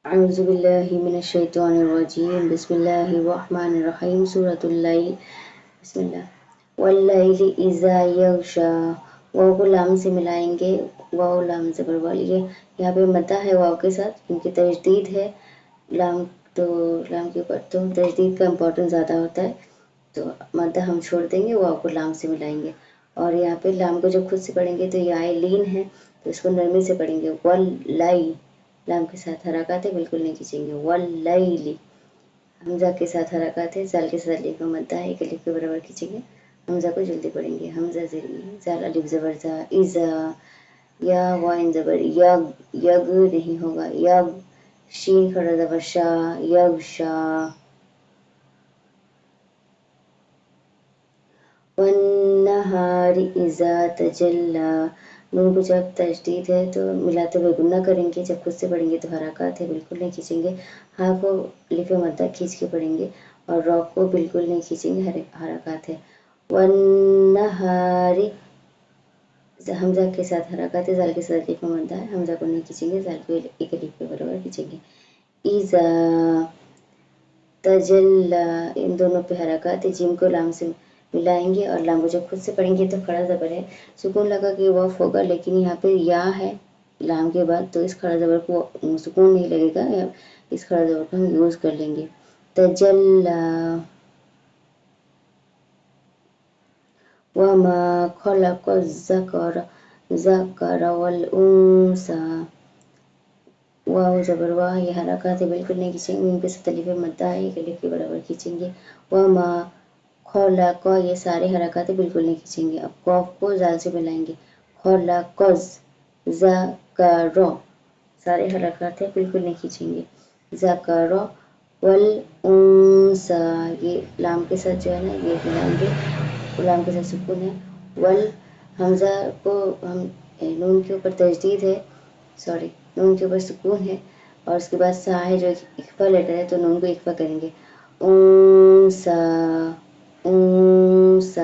أعوذ بالله من الشيطان الرجيم بسم الله الرحمن الرحيم سورة الليل بسم اللہ واللیل اذا یغشا واو کو لام سے ملائیں گے واو لام زبر والی ہے یہاں پہ مدہ ہے واو کے ساتھ کیونکہ تجدید ہے لام تو لام کے اوپر تو تجدید کا امپورٹنس زیادہ ہوتا ہے تو مدہ ہم چھوڑ دیں گے واو کو لام سے ملائیں گے اور یہاں پہ لام کو جب خود سے پڑھیں گے تو یہ آئے لین ہے تو اس کو نرمی سے پڑھیں گے واللیل لام کے ساتھ حرکات ہے بالکل نہیں کھینچیں گے واللیل حمزہ کے ساتھ حرکات ہے زال کے ساتھ الف مدہ ہے ایک الف کے برابر کھینچیں گے حمزہ کو جلدی پڑھیں گے حمزہ زری زال الف زبر زا اذا یا وائن زبر یگ یگ نہیں ہوگا یگ شین کھڑا زبر شا یغشا والنہار اذا تجلی نون کو جب تشدید ہے تو ملاتے ہوئے گنہ کریں گے جب خود سے پڑھیں گے تو حرکات ہے بالکل نہیں کھینچیں گے ہاں کو الف مدہ کھینچ کے پڑھیں گے اور را کو بالکل نہیں کھینچیں گے حرکات ہے والنہار حمزہ کے ساتھ حرکات ہے زال کے ساتھ الف مدہ ہے حمزہ کو نہیں کھینچیں گے زال کو ایک الف کے برابر کھینچیں گے اذا تجلی ان دونوں پہ حرکات ہے جیم کو لام سے ملائیں گے اور لام کو جب خود سے پڑھیں گے تو کھڑا زبر ہے سکون لگا کہ وقف ہوگا لیکن یہاں پہ یا ہے لام کے بعد تو اس کھڑا زبر کو سکون نہیں لگے گا اس کھڑا زبر کو ہم یوز کر لیں گے تجلی وما خلق الذکر ذکر والانثى واو زبر واہ یہ حرکات ہے بالکل نہیں کھینچیں گے ان پہ ساتھ الف مدہ ہے ایک الف کے برابر کھینچیں گے وما خلق یہ سارے حرکات بالکل نہیں کھینچیں گے اب قاف کو زال سے ملائیں گے خلق ذکر سارے حرکات ہیں بالکل نہیں کھینچیں گے ذکر والانثى یہ لام کے ساتھ جو ہے نا یہ ملائیں گے لام کے ساتھ سکون ہے ول حمزہ کو ہم نون کے اوپر تجدید ہے سوری نون کے اوپر سکون ہے اور اس کے بعد سا ہے جو اخفا لیٹر ہے تو نون کو اخفا کریں گے انثى انثى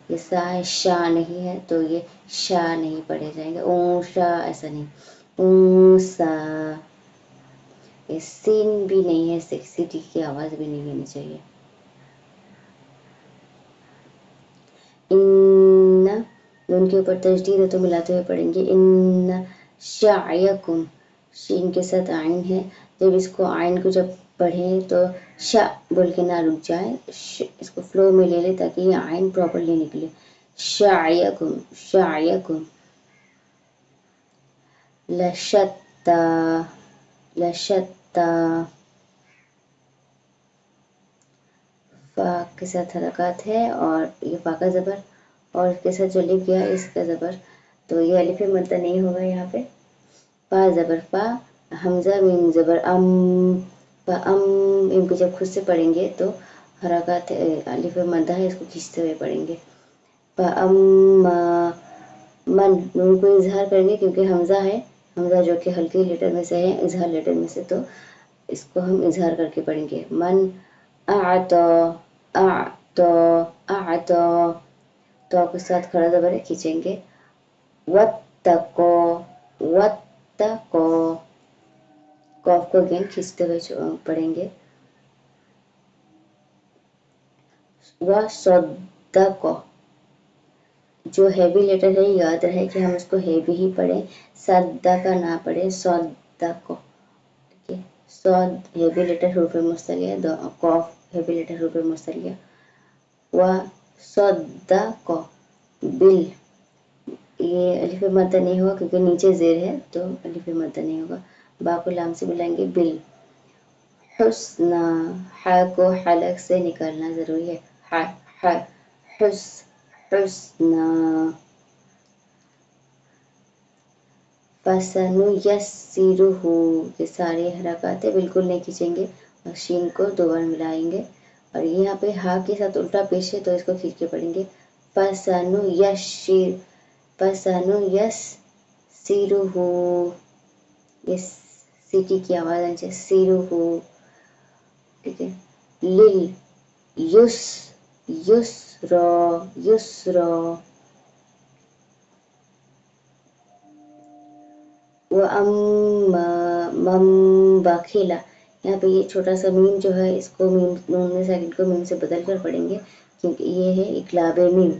یہ سا ہے شا نہیں ہے تو یہ شا نہیں پڑھے جائیں گے اونشا ایسا نہیں انثى یہ سین بھی نہیں ہے سیکسی کی آواز بھی نہیں لینی چاہیے ان نون کے اوپر تجدید ہے تو ملاتے ہوئے پڑھیں گے ان شعیکم شین کے ساتھ عین ہے جب اس کو عین کو جب پڑھیں تو شا بول کے نہ رک جائے اس کو فلو میں لے لے تاکہ یہ عین پراپرلی نکلے شعیکم شعیکم لشتا لشتا فا کے ساتھ حرکات ہے اور یہ فا کا زبر اور اس کے ساتھ جو لکھ گیا اس کا زبر تو یہ الف مدہ نہیں ہوگا یہاں پہ فا زبر فا حمزہ میم زبر فا ان کو جب خود سے پڑھیں گے تو حرکات الف مدہ ہے اس کو کھینچتے ہوئے پڑھیں گے فا من نون کو اظہار کریں گے کیونکہ حمزہ ہے حمزہ جو کہ ہلکی لیٹر میں سے ہے اظہار لیٹر میں سے تو اس کو ہم اظہار کر کے پڑھیں گے من اعطا اعطا اعطا تو کے ساتھ کھڑا زبر کھینچیں گے واتقوا واتقوا قاف کو اگین کھینچتے ہوئے پڑھیں گے وصدق جو ہیوی لیٹر ہے یاد رہے کہ ہم اس کو ہیوی ہی پڑھیں صدہ کا نہ پڑھیں صدق ٹھیک ہے صاد ہیوی لیٹر حروف مستعلیہ قاف ہیوی لیٹر حروف مستعلیہ وصدق بال یہ الف مدہ نہیں ہوگا کیونکہ نیچے زیر ہے تو الف مدہ نہیں ہوگا با کو لام سے ملائیں گے بال حسنا ح کو حلق سے نکالنا ضروری ہے حسنا فسنیسرہ یہ سارے حرکات ہیں بالکل نہیں کھینچیں گے اور شین کو دو بار ملائیں گے اور یہاں پہ ہا کے ساتھ الٹا پیش ہے تو اس کو کھینچ کے پڑھیں گے فسنیسرہ یہ سیٹی کی آواز آنی چاہیے سیرہ ٹھیک ہے لیل یسرا وَأَمَّا मम बखिला, यहाँ पे ये छोटा सा मीम जो है इसको मीम नून साकिन को मीम से बदल कर पढ़ेंगे, क्योंकि ये है इकलाबे मीम।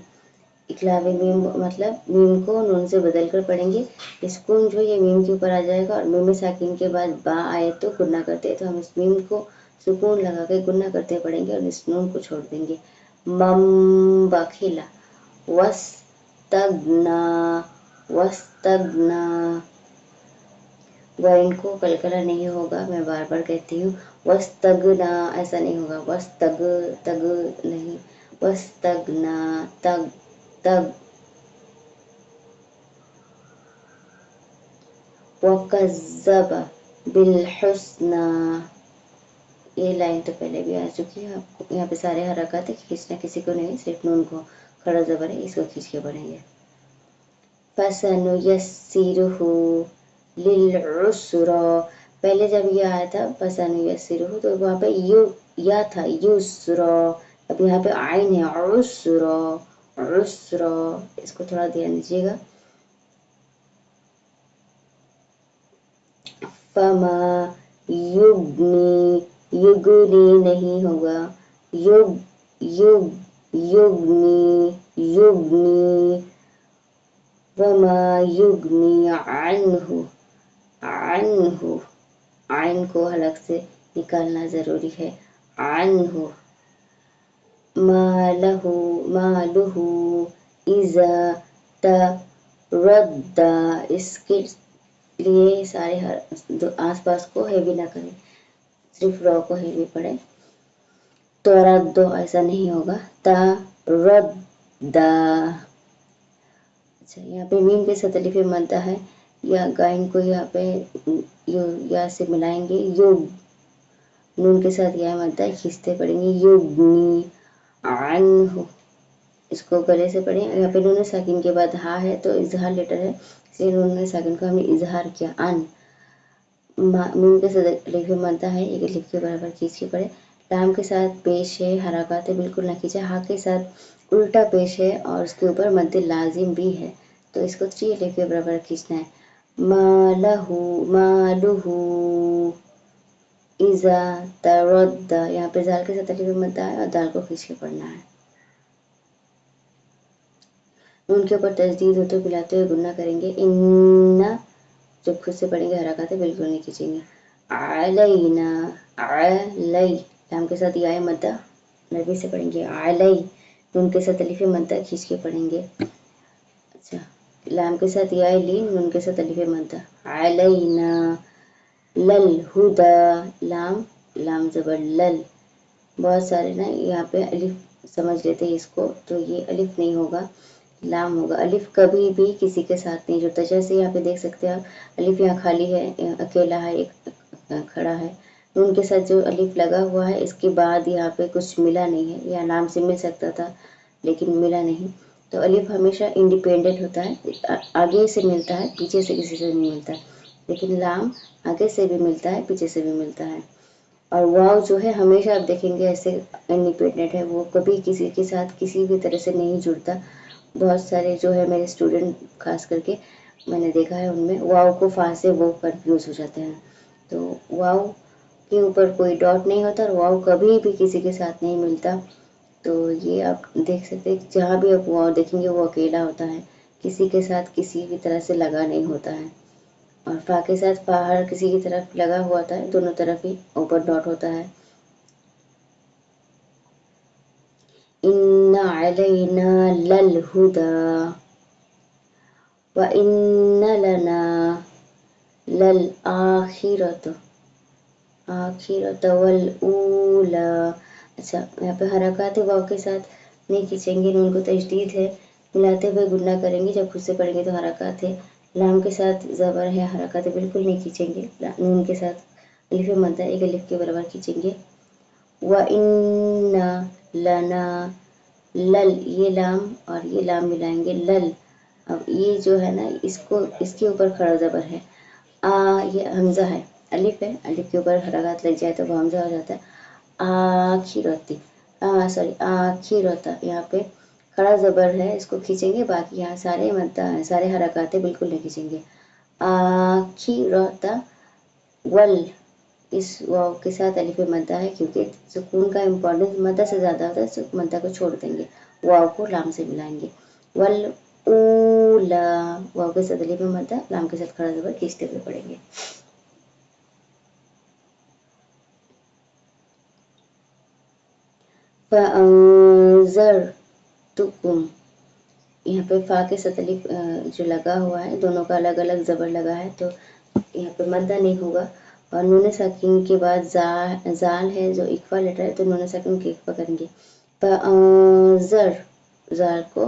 इकलाबे मीम मतलब मीम को नून से बदल कर पढ़ेंगे। सुकून जो ये मीम के ऊपर आ जाएगा और मीम साकिन के बाद बा आए तो गुन्ना करते, तो हम इस मीम को सुकून लगा के गुन्ना करते पढ़ेंगे और इस नून को छोड़ देंगे। मम बखिला वस्तगना, वस्तगना। वाइन को कलकला नहीं होगा, मैं बार बार कहती हूँ। वस्तगना ऐसा नहीं होगा, वस्तग तग नहीं, वस्तगना तग तग। वकज़्ज़ब बिलहुस्ना, ये लाइन तो पहले भी आ चुकी है आपको। यहाँ पे सारे हरकत है, खींचना किसी को नहीं, सिर्फ नून को खड़ा ज़बर है, इसको खींच के पढ़ेंगे। फसनुयस्सिरुहु लिलउस्रा, पहले जब ये आया था फसनुयस्सिरुहु तो वहाँ पे यू या था युस्रा, अब यहाँ पे आइन है उसरा, उसरा, इसको थोड़ा ध्यान दीजिएगा। फमा युग्नी, युगनी नहीं होगा, युग युग युग्नी युग्नी। वमा युग्नी अन्हु, अन्हु, आइन को हलक से निकालना जरूरी है, अन्हु। मालहु, मालुहु इज़ा तरद्दा, इसके लिए सारे आसपास को हेवी ना करें, सिर्फ रॉ को हेवी पढ़े। तरद्दो ऐसा नहीं होगा, तरद्दा। अच्छा, यहाँ पे मीम के साथ अलिफ मद्दा है, या गाइन को यहाँ पे या से मिलाएंगे, युग नून के साथ या मद्दा खींचते पढ़ेंगे, युग्नी अन्हु, इसको गले से पढ़ें। यहाँ पे नून साकिन के बाद हा है तो इजहार लेटर है, इसलिए नून साकिन को हमने इजहार किया, अन। मीम के साथ अलिफ मद्दा है, एक अलिफ के बराबर खींच के पढ़े। लाम के साथ पेश है, हरकत है, बिल्कुल ना खींचे। हा के साथ उल्टा पेश है और उसके ऊपर मद्दे लाजिम भी है, तो इसको 3 अलिफ के बराबर खींचना है। मालहु, मालुहु इज़ा तरद्दा, यहाँ पे जाल के साथ अलिफ मद्दा है और दाल को खींच के पढ़ना है। नून के ऊपर तजदीद हो तो मिलाते हुए गुन्ना करेंगे। इन्ना जब खुद से पढ़ेंगे हरकत है, बिल्कुल नहीं खींचेंगे। अलैना, अलै, लाम के साथ या मद्दा नरमी से पढ़ेंगे, अलै। नून के साथ अलिफ मद्दा खींच के पढ़ेंगे। अच्छा, लाम के साथ या लीन, नून के साथ अलिफ मद्दा, अलैना। लल हुदा, लाम लाम जबर लल, बहुत सारे ना यहाँ पे अलिफ समझ लेते हैं इसको, तो ये अलिफ नहीं होगा, लाम होगा। अलिफ कभी भी किसी के साथ नहीं जुड़ता, जैसे यहाँ पे देख सकते हैं आप, अलिफ यहाँ खाली है, अकेला है, एक खड़ा है। नून के साथ जो अलिफ लगा हुआ है, इसके बाद यहाँ पे कुछ मिला नहीं है, या नाम से मिल सकता था लेकिन मिला नहीं, तो अलिफ हमेशा इंडिपेंडेंट होता है, आगे से मिलता है, पीछे से किसी से नहीं मिलता, लेकिन लाम आगे से भी मिलता है, पीछे से भी मिलता है। और वाव जो है हमेशा आप देखेंगे ऐसे इंडिपेंडेंट है, वो कभी किसी के साथ किसी भी तरह से नहीं जुड़ता। बहुत सारे जो है मेरे स्टूडेंट खास करके मैंने देखा है, उनमें वाव को फा से वो कंफ्यूज हो जाते हैं, तो वाव के ऊपर कोई डॉट नहीं होता और वाव कभी भी किसी के साथ नहीं मिलता। तो ये आप देख सकते हैं, जहाँ भी आप वाव देखेंगे वो अकेला होता है, किसी के साथ किसी भी तरह से लगा नहीं होता है। और फा के साथ फा हर किसी की तरफ लगा हुआ होता है, दोनों तरफ ही ऊपर डॉट होता है। इन्ना अलैना लल हुदा व इन्ना लना लल आखिरत, आखिरत वल ऊला। अच्छा, यहाँ पे हरकत है, वाव के साथ नहीं खींचेंगे, नून को तजदीद है, मिलाते हुए गुन्ना करेंगे, जब खुद से पढ़ेंगे तो हरकत है। लाम के साथ ज़बर है, हरकत है, बिल्कुल नहीं खींचेंगे। नून के साथ अलिफ मद्दा एक अलिफ के बराबर खींचेंगे। व इन्ना लना लल, ये लाम और ये लाम मिलाएंगे, लल। अब ये जो है ना, इसको इसके ऊपर खड़ा ज़बर है, ये हमज़ा है, अलिफ है, अलिफ के ऊपर हरकत लग जाए तो वो हमज़ा हो जाता है। आखिरती, सॉरी आखिरता, यहाँ पे खड़ा ज़बर है, इसको खींचेंगे, बाकी यहाँ सारे मद्दा सारे हरकत बिल्कुल नहीं खींचेंगे। आखिरता वल, इस वाव के साथ अलिफ मद्दा है, क्योंकि सुकून का इम्पोर्टेंस मद्दा से ज़्यादा होता है, तो मद्दा को छोड़ देंगे, वाव को लाम से मिलाएंगे। वल ऊला, वाव के साथ अलिफ मद्दा, लाम के साथ खड़ा ज़बर खींचते हुए पढ़ेंगे। फ़अंज़रतुकुम, यहाँ पे फा के साथ अलिफ जो लगा हुआ है, दोनों का अलग अलग ज़बर लगा है, तो यहाँ पे मद्दा नहीं होगा। और नून साकिन के बाद जाल है जो इक्फा लेटर है, तो नून साकिन के इक्फा करेंगे। फ़अंज़र, ज़ाल को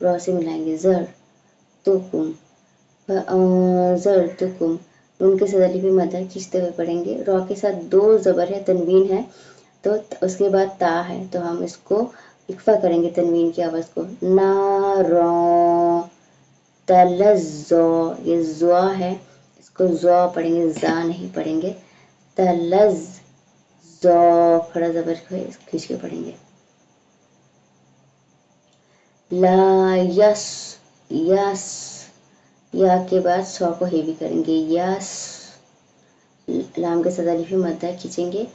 रॉ से मिलाएंगे, ज़र तुकुम, फ़अंज़रतुकुम, नून के साथ अलिफ मद्दा खींचते हुए पढ़ेंगे। रॉ के साथ दो ज़बर है, तनवीन है, तो उसके बाद ता है, तो हम इसको इक्फा करेंगे तनवीन की आवाज़ को। नारों तलज़्ज़ो, ये ज़्वा है, इसको ज़्वा पढ़ेंगे, ज़ा नहीं पढ़ेंगे। तलज़्ज़ो, खड़ा ज़बर खींच के पढ़ेंगे। ला यस, यस, या के बाद सौ को हेवी करेंगे, यस, लाम के साथ अलिफ मद्दा खींचेंगे।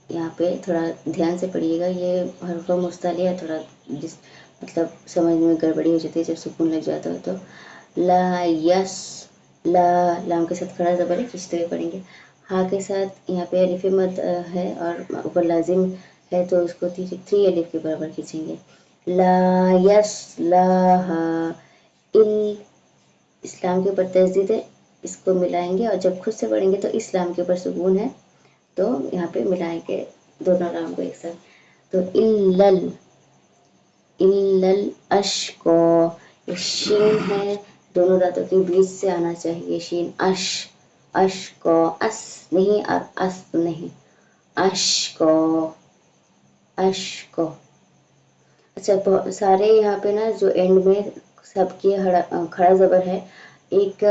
यहाँ पे थोड़ा ध्यान से पढ़िएगा, ये हर्फ मुस्तालिया थोड़ा जिस मतलब समझ में गड़बड़ी हो जाती है जब सुकून लग जाता है। तो ला यस, ला, लाम के साथ खड़ा ज़बर खींचते हुए पढ़ेंगे। हा के साथ यहाँ पे अलिफ मद है और ऊपर लाजिम है, तो उसको थ्री अलिफ के बराबर खींचेंगे। ला यस ला इल, इस्लाम के ऊपर तस्दीद है, इसको मिलाएंगे, और जब खुद से पढ़ेंगे तो इस्लाम के ऊपर सुकून है, तो यहाँ पे मिलाएंगे दोनों राम को एक साथ। तो इल्लल, इल्लल अश्को, ये शीन है, दोनों दांतों के बीच से आना चाहिए शीन, अश, अश्को, अस नहीं और अस नहीं, अश्को, अश्को। अच्छा, सारे यहाँ पे ना जो एंड में सबकी खड़ा ज़बर है, एक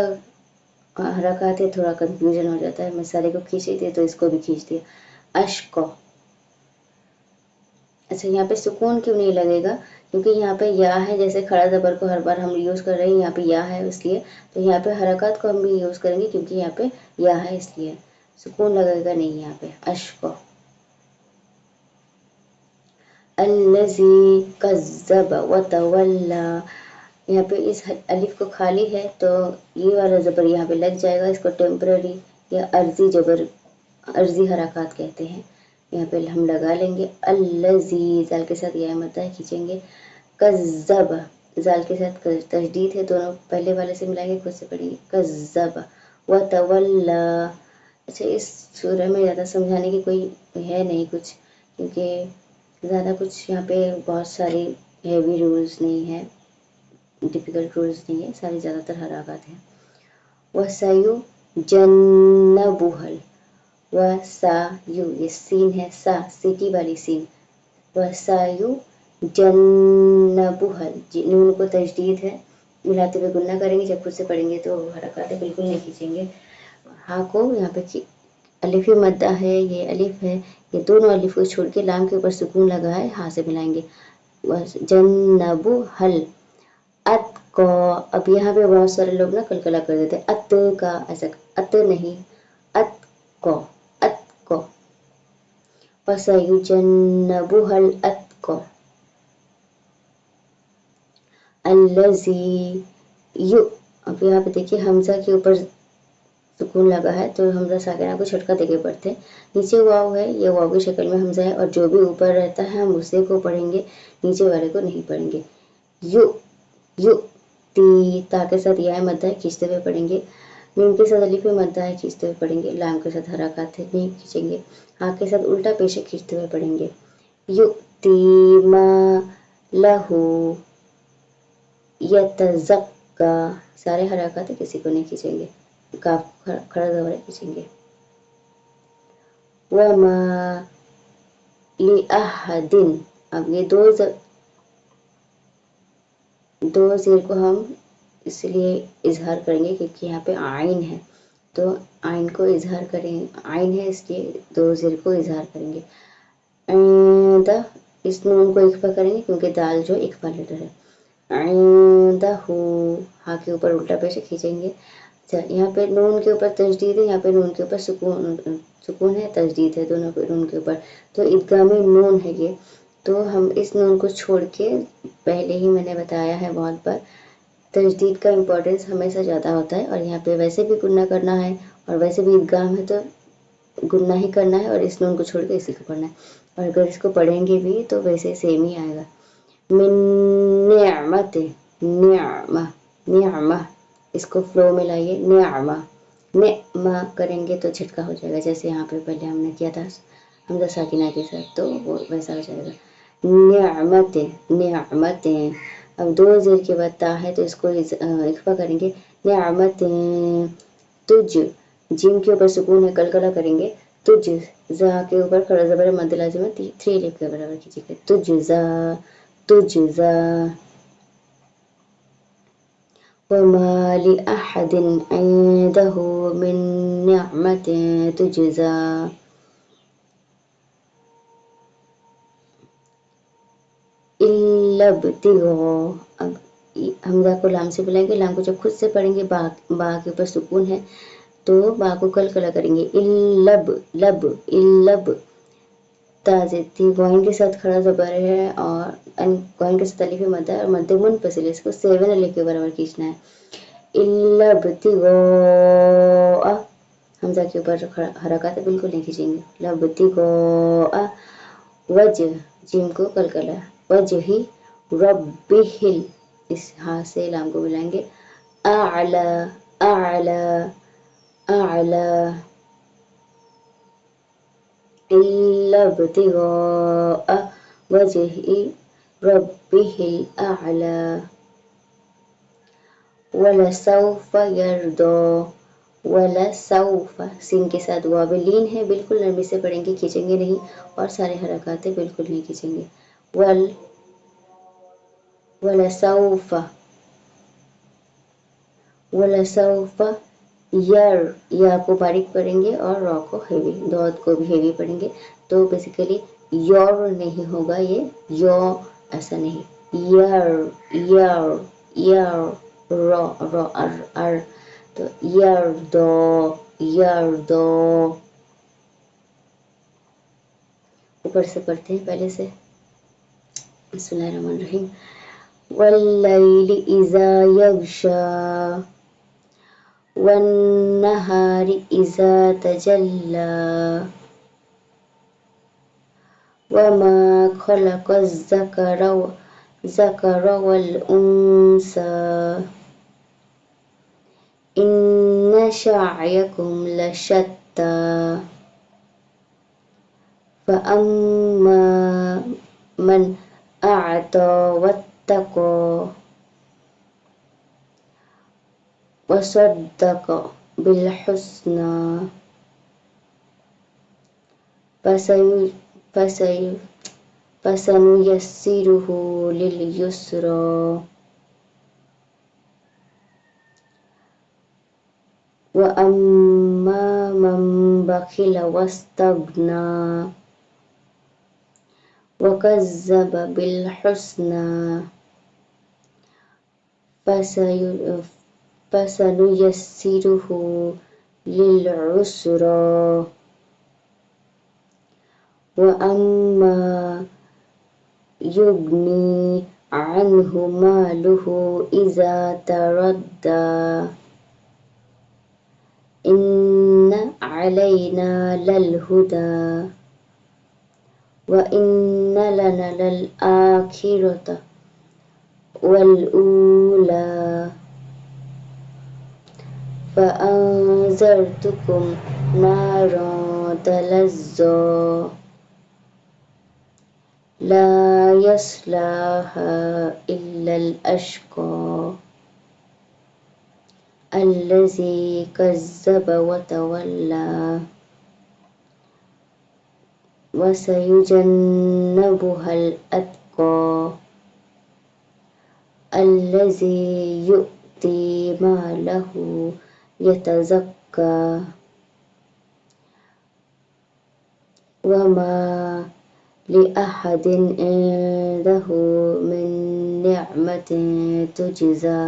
हरकत है, थोड़ा कंफ्यूजन हो जाता है, मैं सारे को खींच थी तो इसको भी खींच दिया, अश्को। अच्छा, यहाँ पे सुकून क्यों नहीं लगेगा, क्योंकि यहाँ पे या है, जैसे खड़ा ज़बर को हर बार हम यूज़ कर रहे हैं, यहाँ पे या है इसलिए, तो यहाँ पे हरकत को हम भी यूज़ करेंगे, क्योंकि यहाँ पे या है इसलिए सुकून लगेगा नहीं यहाँ पे, अश्को। अल्लज़ी कज़्ज़ब व तवल्ला, यहाँ पे इस अलिफ को खाली है, तो ये वाला ज़बर यहाँ पे लग जाएगा, इसको टेम्पररी या अर्जी ज़बर, अर्जी हरकत कहते हैं, यहाँ पे हम लगा लेंगे। अल्लज़ी, ज़ाल के साथ या मद्दा खींचेंगे। कज़्ज़ब, ज़ाल के साथ तशदीद है, दोनों पहले वाले से मिलाएंगे, खुद से पढ़ेंगे, कज़्ज़ब व तवल्ला। अच्छा, इस सूरह में ज़्यादा समझाने की कोई है नहीं कुछ, क्योंकि ज़्यादा कुछ यहाँ पे बहुत सारी हैवी रूल्स नहीं है, डिफ़िकल्ट रूल्स नहीं है, सारे ज़्यादातर हरकत हैं। वसायु जन्नबुहल, वसायु, ये सीन है, सा सिटी वाली सीन, वसायु जन्नबुहल, नून को तजदीद है, मिलाते हुए गुन्ना करेंगे, जब खुद से पढ़ेंगे तो हरकत बिल्कुल नहीं खींचेंगे। हाँ को यहाँ पे अलिफ मद्दा है, ये अलिफ है, ये दोनों अलिफ को छोड़ के लाम के ऊपर सुकून लगा है, हाँ से मिलाएंगे। जन्नबु हल अत को, अब यहाँ पे बहुत सारे लोग ना कलकला कर देते हैं, अत का, ऐसा अत नहीं, अत को, अत को, फसयुजन्नबुहल अतको, अल्लज़ी यु, अब यहाँ पे देखिए हमजा के ऊपर सुकून लगा है, तो हमजा साकिना को झटका देके पढ़ते हैं। नीचे वाव है, ये वाव की शक्ल में हमजा है, और जो भी ऊपर रहता है हम उसे को पढ़ेंगे, नीचे वाले को नहीं पढ़ेंगे। यु, यु ती, ता के साथ या मद्दा है, खींचते हुए पढ़ेंगे। मीम के साथ अलिफ मद्दा है, खींचते हुए पढ़ेंगे। लाम के साथ हरकत है, नहीं खींचेंगे। हाँ के साथ उल्टा पेश खींचते हुए पढ़ेंगे। यु ती मा लहू यतज़क्का, सारे हरकत है, किसी को नहीं खींचेंगे, काफ खड़ा ज़बर खींचेंगे। वमा लिअहदिन, अब ये दो ज़ेर को हम इसलिए इजहार करेंगे क्योंकि यहाँ पे आइन है, तो आइन को इजहार करेंगे, आइन है इसलिए दो ज़ेर को इजहार करेंगे। इस नून को इख्फा करेंगे क्योंकि दाल जो इख्फा लेटर है। दहू, हा के ऊपर उल्टा पेश खींचेंगे। यहाँ पे नून के ऊपर तजदीद है, यहाँ पे नून के ऊपर सुकून है, तजदीद है, दोनों पे नून के ऊपर, तो इदगामी नून है ये। तो हम इस नून को छोड़ के, पहले ही मैंने बताया है बहुत बार, तजदीद का इम्पोर्टेंस हमेशा ज़्यादा होता है, और यहाँ पे वैसे भी गुन्ना करना है और वैसे भी इदगाम है तो गुन्ना ही करना है, और इस नून को छोड़ के इसी को पढ़ना है, और अगर इसको पढ़ेंगे भी तो वैसे सेम ही आएगा। मिन निअमत, निअमा, निअमा, इसको फ्लो में लाइए, निअमा, निअमा करेंगे तो झटका हो जाएगा, जैसे यहाँ पे पहले हमने किया था हमजा साकिना के साथ, तो वो वैसा हो जाएगा। निअमत, निअमत, अब दो ज़ेर के बाद ता है तो इसको इख्फा करेंगे, निअमत, तुझ, जिम के ऊपर सुकून है, कलकला करेंगे, तुझ, जा के ऊपर खड़ा ज़बर मद लाजिम है, 3 अलिफ के बराबर कीजिएगा, तुझजा, तुझजा। वमा लिअहदिन इंदहु मिन निअमतिन तुजज़ा, इल्ला इब्तिगा, अब हमजा को लाम से बुलाएंगे, लाम को जब खुद से पढ़ेंगे, बा के ऊपर सुकून है तो बा को कलकला करेंगे, इल्लब, लब, इल्लब, ताज़ेती गोइन के साथ खड़ा ज़बर है, और गोइन के साथ अलिफ मद्दा है, और मद्दे मुनफसिल, इसको 7 अलिफ के बराबर खींचना है, इल्ला इब्तिगा, हमजा के ऊपर हरकत है, बिल्कुल नहीं खींचेंगे, लब्तिगा, वजह, जिम को कलकला, वजही रब्बिहिल, इस हाथ से लाम को मिलाएंगे, आला, आला, आला, इल्ला इब्तिगा वजही रब्बिहिल आला, वलसौफ यर्दा, वलसौफ, सीन के साथ वाबिलीन है, बिल्कुल नरमी से पढ़ेंगे, खींचेंगे नहीं, और सारे हरकातें बिल्कुल नहीं खींचेंगे, वलसौफ, वलसौफ या को बारीक पढ़ेंगे और रॉ को हेवी, दौद को भी हेवी पढ़ेंगे, तो बेसिकली योर नहीं होगा ये, यो ऐसा नहीं, यार, यार, यार, रॉ, रॉ, अर, तो यार दो, यार दो, ऊपर से पढ़ते हैं पहले से, बिस्मिल्लाहिर्रहमानिर्रहीम, वल्लैलि इज़ा यग़शा, वन्नहारि इज़ा तजल्ला, वमा खलक़ज़-ज़करा वल उन्सा, इन्न शअयकुम लशत्ता, फ़अम्मा मन अअता वत्तक़ा वसद्दक़ बिलहुस्ना, फसनुयस्सिरुहु लिलयुस्रा, वअम्मा मन बखिल वस्तग्ना वकज़्ज़ब बिलहुस्ना, फसनुयस्सिरुहु लिलउस्रा, वअम्मा युग्नी अन्हु मालुहु इज़ा तरद्दा, इन्न अलैना ललहुदा, व इन्न लना ललआखिरत वलऊला, फ़अनज़रतुकुम नारन तलज़्ज़ा, ला यस्लाहा इल्लल अश्क़ा, अल्लज़ी कज़्ज़ब वतवल्ला, वसयुजन्नबुहल अत्क़ा, अल्लज़ी यु'ती मालहु यतज़क्का, वमा लिअहदिन इंदहु मिन निअमतिन तुजज़ा,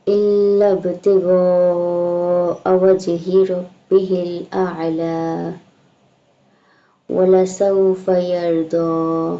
إلا ابتغاء وجه ربه الأعلى ولسوف يرضى